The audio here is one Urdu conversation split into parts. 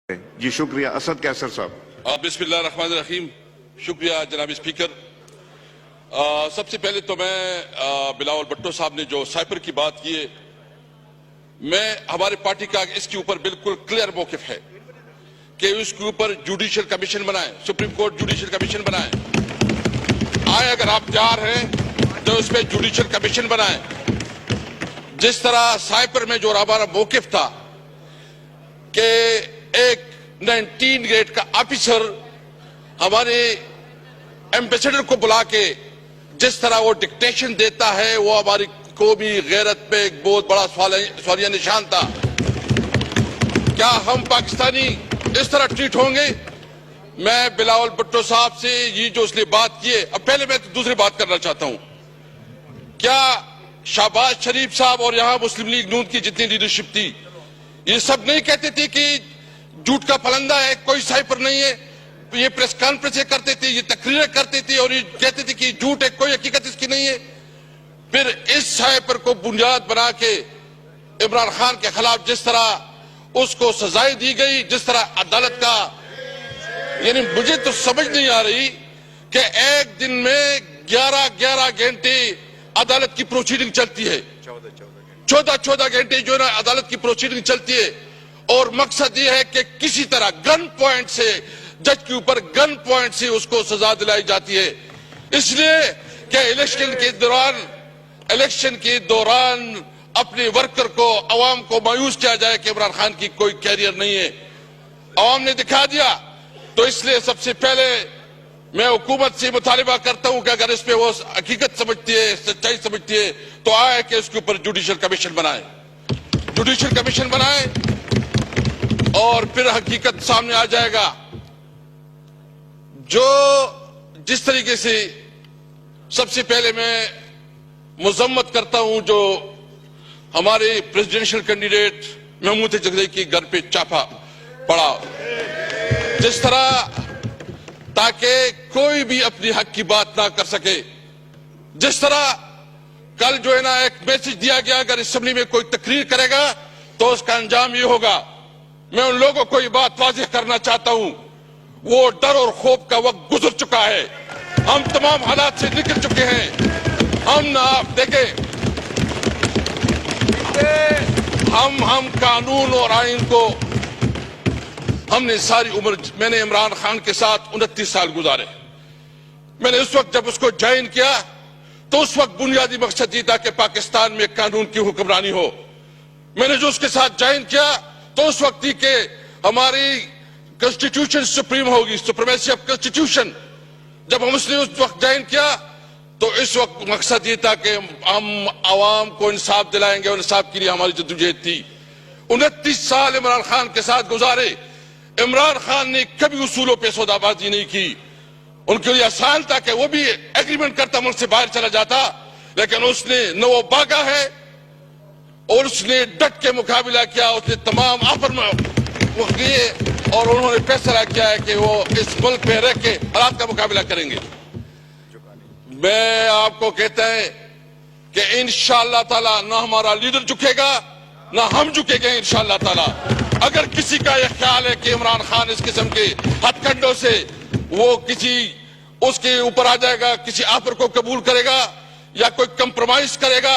جی شکریہ. اسد کیسر صاحب. بسم اللہ الرحمن الرحیم. شکریہ جناب اسپیکر. سب سے پہلے تو میں بلاول بھٹو صاحب نے جو سائپر کی بات کی ہے، میں ہمارے پارٹی کا اس کے اوپر بالکل کلیئر موقف ہے کہ اس کے اوپر جوڈیشل کمیشن بنائیں، سپریم کورٹ جوڈیشل کمیشن بنائیں. آئے اگر آپ تیار ہیں تو اس پہ جوڈیشل کمیشن بنائیں. جس طرح سائپر میں جو ہمارا موقف تھا کہ ایک 19 گریڈ کا آفیسر ہمارے ایمبیسڈر کو بلا کے جس طرح وہ ڈکٹیشن دیتا ہے، وہ ہماری قومی غیرت پہ ایک بہت بڑا سوالیہ نشان تھا. کیا ہم پاکستانی اس طرح ٹریٹ ہوں گے؟ میں بلاول بھٹو صاحب سے یہ جو اس نے بات کی ہے، اب پہلے میں دوسری بات کرنا چاہتا ہوں. کیا شہباز شریف صاحب اور یہاں مسلم لیگ نون کی جتنی لیڈرشپ تھی، یہ سب نہیں کہتے تھے کہ جھوٹ کا پلندہ ہے، کوئی سائپر نہیں ہے؟ یہ پریس کانفرنسیں کرتے تھے، یہ تقریریں کرتے تھے اور یہ کہتے تھے کہ جھوٹ ہے، کوئی حقیقت اس کی نہیں ہے. پھر اس سائپر کو بنیاد بنا کے عمران خان کے خلاف جس طرح اس کو سزائیں دی گئی، جس طرح عدالت کا، یعنی مجھے تو سمجھ نہیں آ رہی کہ ایک دن میں 11 گھنٹے عدالت کی پروسیڈنگ چلتی ہے، 14 گھنٹے جو ہے نا عدالت کی پروسیڈنگ چلتی ہے، اور مقصد یہ ہے کہ کسی طرح گن پوائنٹ سے جج کے اوپر گن پوائنٹ سے اس کو سزا دلائی جاتی ہے. اس لیے کہ الیکشن کے دوران اپنے ورکر کو، عوام کو مایوس کیا جائے کہ عمران خان کی کوئی کیریئر نہیں ہے. عوام نے دکھا دیا. تو اس لیے سب سے پہلے میں حکومت سے مطالبہ کرتا ہوں کہ اگر اس پہ وہ حقیقت سمجھتی ہے، سچائی سمجھتی ہے، تو آئے کہ اس کے اوپر جوڈیشل کمیشن بنائے. جوڈیشل کمیشن بنائے اور پھر حقیقت سامنے آ جائے گا. جس طریقے سے سب سے پہلے میں مذمت کرتا ہوں جو ہمارے پریزیڈنشل کینڈیڈیٹ محمود جگدئی کے گھر پہ چھاپا پڑا، جس طرح تاکہ کوئی بھی اپنی حق کی بات نہ کر سکے. جس طرح کل جو ہے نا ایک میسج دیا گیا، اگر اسمبلی میں کوئی تقریر کرے گا تو اس کا انجام یہ ہوگا. میں ان لوگوں کو یہ بات واضح کرنا چاہتا ہوں، وہ ڈر اور خوف کا وقت گزر چکا ہے. ہم تمام حالات سے نکل چکے ہیں. ہم نہ آپ دیکھیں، ہم قانون اور آئین کو، ہم نے ساری عمر، میں نے عمران خان کے ساتھ 29 سال گزارے. میں نے اس وقت جب اس کو جوائن کیا تو اس وقت بنیادی مقصد یہ تھا کہ پاکستان میں قانون کی حکمرانی ہو. میں نے جو اس کے ساتھ جوائن کیا تو اس وقت ہی کہ ہماری کنسٹیٹیوشن سپریم ہوگی، سپریمیسی آف کنسٹیٹیوشن. جب ہم اس نے اس وقت جوائن کیا تو اس وقت مقصد یہ تھا کہ ہم عوام کو انصاف دلائیں گے، اور انصاف کے لیے ہماری جدوجہد تھی. 29 سال عمران خان کے ساتھ گزارے. عمران خان نے کبھی اصولوں پہ سودا بازی نہیں کی. ان کے لیے آسان تھا کہ وہ بھی ایگریمنٹ کرتا، ملک سے باہر چلا جاتا، لیکن اس نے نہ وہ بھاگا ہے اور اس نے ڈٹ کے مقابلہ کیا. اس نے تمام آفر میں وہ کیے اور انہوں نے فیصلہ کیا ہے کہ وہ اس ملک میں رہ کے حالات کا مقابلہ کریں گے. میں آپ کو کہتا ہے کہ انشاءاللہ تعالی نہ ہمارا لیڈر جھکے گا نہ ہم جھکے گے انشاءاللہ تعالی. اگر کسی کا یہ خیال ہے کہ عمران خان اس قسم کے ہتھ کنڈوں سے وہ اس کے اوپر آ جائے گا، کسی آفر کو قبول کرے گا یا کوئی کمپرومائز کرے گا،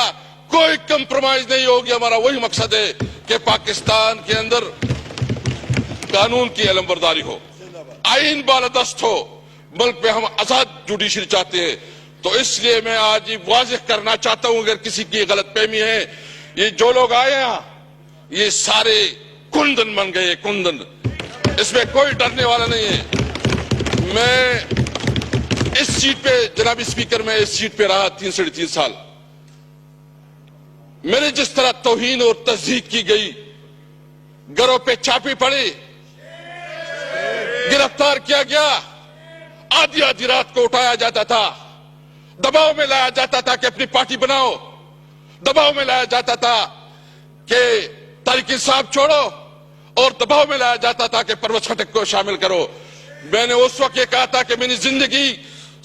کوئی کمپرومائز نہیں ہوگی. ہمارا وہی مقصد ہے کہ پاکستان کے اندر قانون کی علمبرداری ہو، آئین بالادست ہو، ملک میں ہم آزاد جوڈیشری چاہتے ہیں. تو اس لیے میں آج یہ واضح کرنا چاہتا ہوں، اگر کسی کی غلط فہمی ہے، یہ جو لوگ آئے ہیں یہ سارے کندن بن گئے، کندن. اس میں کوئی ڈرنے والا نہیں ہے. میں اس سیٹ پہ، جناب اسپیکر، میں اس سیٹ پہ رہا 3 سال. میں نے جس طرح توہین اور تضحیک کی گئی، گھروں پہ چھاپے پڑے، گرفتار کیا گیا، آدھی رات کو اٹھایا جاتا تھا، دباؤ میں لایا جاتا تھا کہ اپنی پارٹی بناؤ، دباؤ میں لایا جاتا تھا کہ تحریک انصاف چھوڑو، اور دباؤ میں لایا جاتا تھا کہ پرویز خٹک کو شامل کرو. میں نے اس وقت یہ کہا تھا کہ میں نے زندگی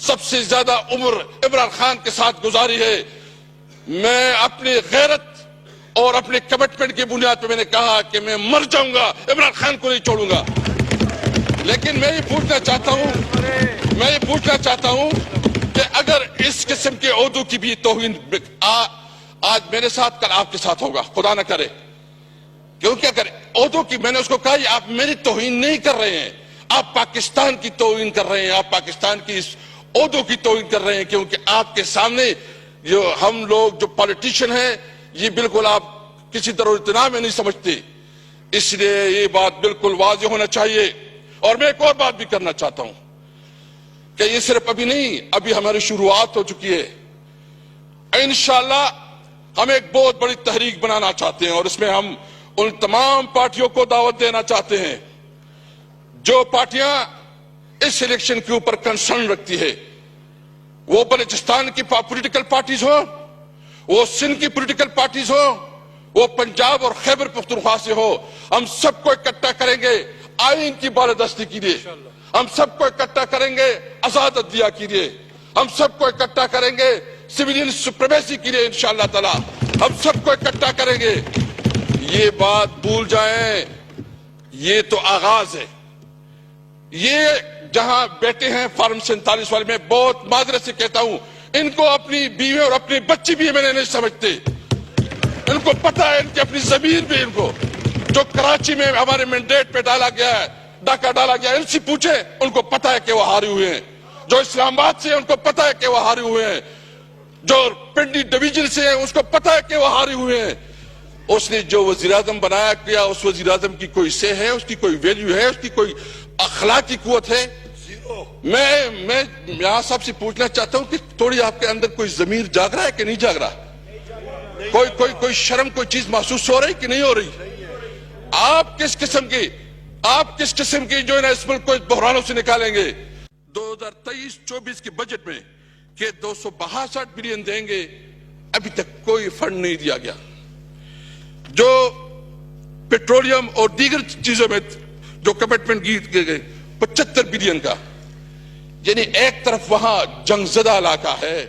سب سے زیادہ عمر عمران خان کے ساتھ گزاری ہے. میں اپنی غیرت اور اپنے کمٹمنٹ کی بنیاد پہ میں نے کہا کہ میں مر جاؤں گا، عمران خان کو نہیں چھوڑوں گا۔ لیکن میں یہ پوچھنا چاہتا ہوں کہ اگر اس قسم کے عہدوں کی بھی توہین آج میرے ساتھ کل آپ کے ساتھ ہوگا، خدا نہ کرے، کیونکہ اگر عہدوں کی، میں نے اس کو کہا آپ میری توہین نہیں کر رہے ہیں، آپ پاکستان کی توہین کر رہے ہیں، آپ پاکستان کی اس عہدوں کی توہین کر رہے ہیں، کیونکہ آپ کے سامنے جو ہم لوگ جو پالیٹیشین ہیں یہ بالکل آپ کسی طرح اتنا میں نہیں سمجھتے، اس لیے یہ بات بالکل واضح ہونا چاہیے۔ اور میں ایک اور بات بھی کرنا چاہتا ہوں کہ یہ صرف ابھی نہیں، ابھی ہماری شروعات ہو چکی ہے، انشاءاللہ ہم ایک بہت بڑی تحریک بنانا چاہتے ہیں، اور اس میں ہم ان تمام پارٹیوں کو دعوت دینا چاہتے ہیں جو پارٹیاں اس الیکشن کے اوپر کنسرن رکھتی ہے، وہ بلوچستان کی پولیٹیکل پارٹیز ہو، وہ سندھ کی پولیٹیکل پارٹیز ہو، وہ پنجاب اور خیبر پختونخوا سے ہو، ہم سب کو اکٹھا کریں گے آئین کی بالادستی کے لیے، ہم سب کو اکٹھا کریں گے آزاد عدلیہ کے لیے، ہم سب کو اکٹھا کریں گے سویلین سپریمیسی کے لیے انشاءاللہ تعالی، ہم سب کو اکٹھا کریں گے۔ یہ بات بھول جائیں، یہ تو آغاز ہے۔ یہ جہاں بیٹے ہیں فارم 47 والے، میں بہت معذرت سے کہتا ہوں، ان کو اپنی بیوی اور اپنی بچی بھی میں نہیں سمجھتے، ان کو پتا ہے، ان کی اپنی ضمیر بھی، ان کو جو کراچی میں ہمارے مینڈیٹ پہ ڈالا گیا ہے، ڈاکہ ڈالا گیا ہے، ان سے پوچھے، ان کو پتا ہے کہ وہ ہارے ہوئے ہیں۔ جو اسلام آباد سے ہیں ان کو پتا ہے کہ وہ ہارے ہوئے ہیں، جو پنڈی ڈویژن سے ہیں اس کو پتا ہے کہ وہ ہارے ہوئے ہیں۔ اس نے جو وزیراعظم بنایا کیا، اس وزیراعظم کی کوئی سے ہے، اس کی کوئی ویلیو ہے، اس کی کوئی اخلاقی قوت ہے؟ میں یہاں سب سے پوچھنا چاہتا ہوں کہ تھوڑی آپ کے اندر کوئی ضمیر جاگ رہا ہے کہ نہیں جاگ رہا؟ کوئی شرم، کوئی چیز محسوس ہو رہی کہ نہیں ہو رہی؟ آپ کس قسم کی جو ہے نا اس ملک کو اس بحرانوں سے نکالیں گے؟ 2023-24 کے بجٹ میں کہ 262 بلین دیں گے، ابھی تک کوئی فنڈ نہیں دیا گیا۔ جو پیٹرولیم اور دیگر چیزوں میں جو کمٹمنٹ کیے گئے 75 بلین کا، یعنی ایک طرف وہاں جنگ زدہ علاقہ ہے،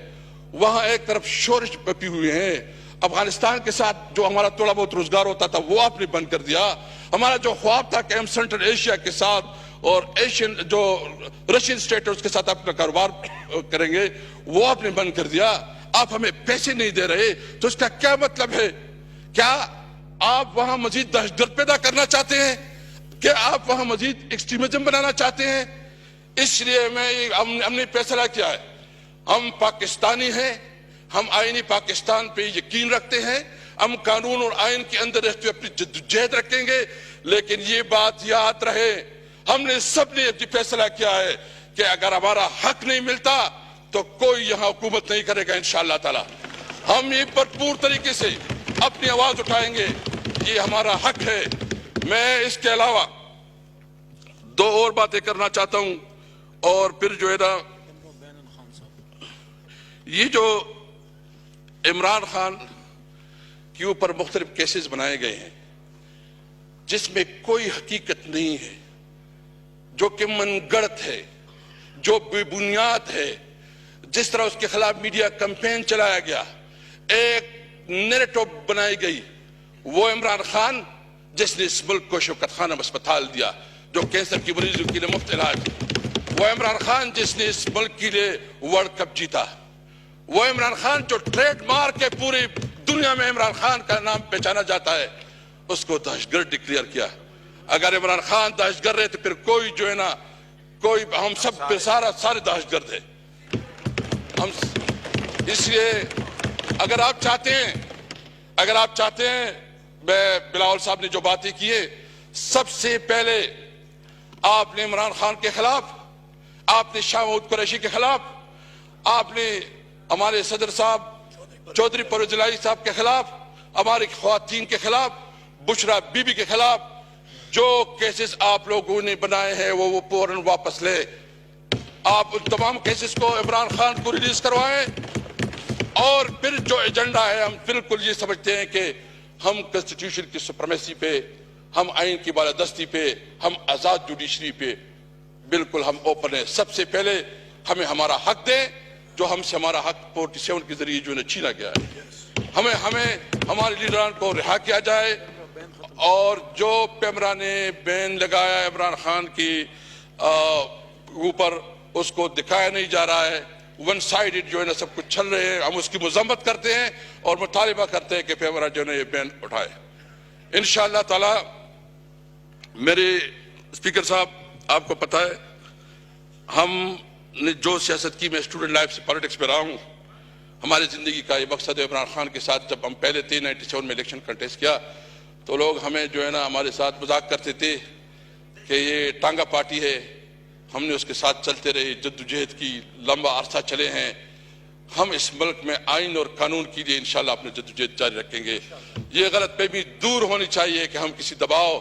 وہاں ایک طرف شورش پپی ہوئے ہیں، افغانستان کے ساتھ جو ہمارا تھوڑا بہت روزگار ہوتا تھا وہ آپ نے بند کر دیا، ہمارا جو خواب تھا کہ ہم سینٹرل ایشیا کے ساتھ اور ایشین جو رشین اسٹیٹس کے ساتھ اپنا کاروبار کریں گے وہ آپ نے بند کر دیا۔ آپ ہمیں پیسے نہیں دے رہے تو اس کا کیا مطلب ہے؟ کیا آپ وہاں مزید دہشت گرد پیدا کرنا چاہتے ہیں؟ کیا آپ وہاں مزید ایکسٹریمزم بنانا چاہتے ہیں؟ اس لیے ہم نے فیصلہ کیا ہے، ہم پاکستانی ہیں، ہم آئینی پاکستان پہ یقین رکھتے ہیں، ہم قانون اور آئین کے اندر رہتے ہوئے اپنی جدوجہد رکھیں گے، لیکن یہ بات یاد رہے، ہم نے سب نے فیصلہ کیا ہے کہ اگر ہمارا حق نہیں ملتا تو کوئی یہاں حکومت نہیں کرے گا انشاءاللہ تعالی۔ ہم یہ بھرپور طریقے سے اپنی آواز اٹھائیں گے، یہ ہمارا حق ہے۔ میں اس کے علاوہ دو اور باتیں کرنا چاہتا ہوں، اور پھر جو ہے نا یہ جو عمران خان کے اوپر مختلف کیسز بنائے گئے ہیں جس میں کوئی حقیقت نہیں ہے، جو کہ من گڑت ہے، جو بے بنیاد ہے، جس طرح اس کے خلاف میڈیا کمپین چلایا گیا، ایک نیریٹو بنائی گئی، وہ عمران خان جس نے اس ملک کو شوکت خانم اسپتال دیا جو کینسر کی مریضوں کے لیے مفت علاج، وہ عمران خان جس نے اس ملک کے لیے ورلڈ کپ جیتا، وہ عمران خان جو ٹریڈ مارک کے پوری دنیا میں عمران خان کا نام پہچانا جاتا ہے، اس کو دہشت گرد ڈکلیئر کیا۔ اگر عمران خان دہشت گرد ہے تو پھر کوئی جو ہے نا کوئی ہم سب پہ سارے دہشت گرد ہے۔ اس لیے اگر آپ چاہتے ہیں میں بلاول صاحب نے جو باتیں کی ہے، سب سے پہلے آپ نے عمران خان کے خلاف، آپ نے شاہ محمود قریشی کے خلاف، آپ نے ہمارے صدر صاحب چودھری پرویز الہی صاحب کے خلاف، ہماری خواتین کے خلاف، بشرا بی بی کے خلاف جو کیسز آپ لوگوں نے بنائے ہیں وہ فوراً واپس لے۔ آپ ان تمام کیسز کو عمران خان کو ریلیز کروائیں، اور پھر جو ایجنڈا ہے، ہم بالکل یہ سمجھتے ہیں کہ ہم کنسٹیٹیوشن کی سپریمیسی پہ، ہم آئین کی بالادستی پہ، ہم آزاد جوڈیشری پہ بالکل ہم اوپن ہیں۔ سب سے پہلے ہمیں ہمارا حق دیں جو ہم سے ہمارا حق 47 کے ذریعے جو ہے چھینا گیا ہے۔ ہمیں ہمارے لیڈران کو رہا کیا جائے، اور جو پیمرا نے بین لگایا عمران خان کی اوپر اس کو دکھایا نہیں جا رہا ہے، ون سائیڈڈ جو ہے نا سب کچھ چل رہے ہیں، ہم اس کی مذمت کرتے ہیں اور مطالبہ کرتے ہیں کہ پیمرا جو ہے نا یہ بین اٹھائے انشاءاللہ تعالی۔ میرے اسپیکر صاحب، آپ کو پتہ ہے ہم نے جو سیاست کی، میں اسٹوڈنٹ لائف سے پالیٹکس میں رہا ہوں، ہماری زندگی کا یہ مقصد ہے۔ عمران خان کے ساتھ جب ہم پہلے 97 میں الیکشن کنٹیسٹ کیا تو لوگ ہمیں جو ہے نا ہمارے ساتھ مذاق کرتے تھے کہ یہ ٹانگا پارٹی ہے، ہم نے اس کے ساتھ چلتے رہے، جدوجہد کی، لمبا عرصہ چلے ہیں۔ ہم اس ملک میں آئین اور قانون کے لیے انشاءاللہ اپنے جدوجہد جاری رکھیں گے۔ یہ غلط فہمی دور ہونی چاہیے کہ ہم کسی دباؤ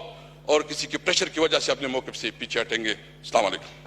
اور کسی کے پریشر کی وجہ سے اپنے موقف سے پیچھے ہٹیں گے۔ السلام علیکم۔